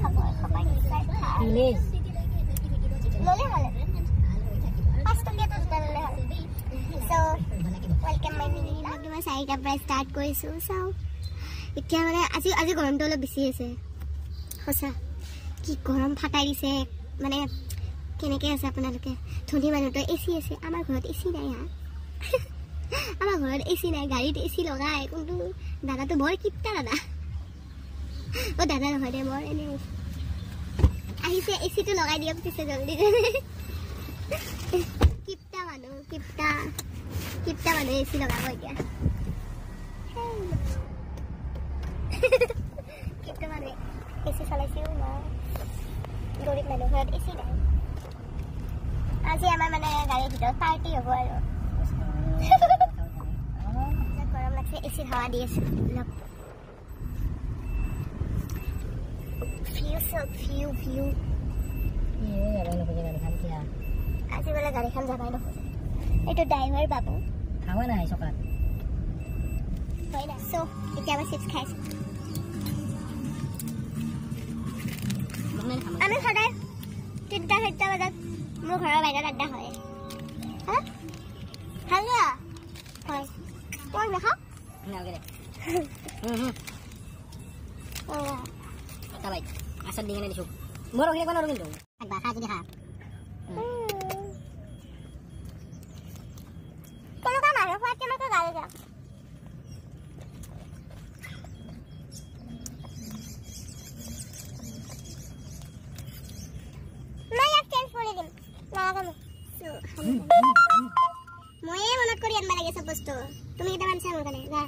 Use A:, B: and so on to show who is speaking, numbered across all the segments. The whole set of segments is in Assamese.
A: খাব খাবাই নিশ্চয়
B: কিলে
A: ললে হলে 5 টকীয়া তো দুটা ললে হয় so welcome my mini blog মই 4টা পৰা ষ্টাৰ্ট কৰিছো সো এতিয়া মানে আজি গৰমটো অলপ বেছি আছে হসা কি গৰম ফাটাই দিছে মানে কেনেকে আছে আপোনালোকে ধনী মানুহটো এসি আছে আমাৰ ঘৰত এসি নাই হা আমাৰ ঘৰত এসি নাই গাড়ীত এসি লগাই কিন্তু দাদাটো বৰ কিপটা দাদা ও দাদা নহয় দে বৰ এনে আহিছে এসিটো লগাই দিয়ক পিছে জলদি কিপটা মানুহ কিপটা মানুহ এসি লগাব এতিয়া কিপটা মানুহ এসি চলাইছিও না গৰীব মানুহ ঘৰত এসি নাই আজি আমাৰ মানে গাড়ীৰ ভিতৰত পাৰ্টি হ'ব আৰু গৰম লাগছে এসি হাৱা দি আছে ভিউ আজি বোলে গাড়ীখন যাবাই নোখোজে এইটো ড্ৰাইভাৰ বাবু
B: খাৱা নাই চকাত
A: হয় না সো এতিয়া আমি চিপছ খাইছো আমি সদায় 3টা বজাত মোৰ ঘৰৰ বাহিৰত আড্ডা হয় হা হাল্লা হয় কোন দেখা
B: নাগৰে তাবাই আসল দিনে দিছো মোর ওখানে কোন রকম একবার খাজি দেখা
A: কেন কাম আর ফাতে আমাকে গালে যা মই এক চেঞ্জ করে দিম লাগাম সো মই মনত কৰি আনবা লাগে সব বস্তু তুমি এটা মানছা মোৰ কানে যা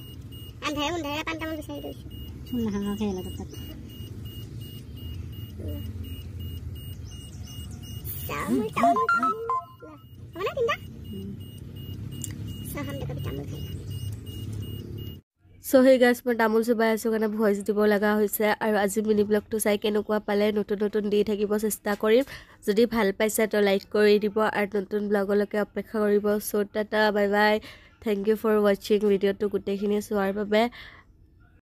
A: আন্ধাৰে পান্তা মই বিচাৰি দিছো
B: শুন না হাওয়া খেলা তো
C: So hey guys, মই তামোল চুবাই আছো কাৰণে ভয়েস দিব লগা হৈছে আৰু আজি মিনি ব্লগটো চাই কেনেকুৱা পালে নতুন দি থাকিব চেষ্টা কৰিম যদি ভাল পাইছে তো লাইক কৰি দিব আৰু নতুন ব্লগলৈকে অপেক্ষা কৰিব so tata bye bye thank you for watching ভিডিওটো গোটেইখিনি চোৱাৰ বাবে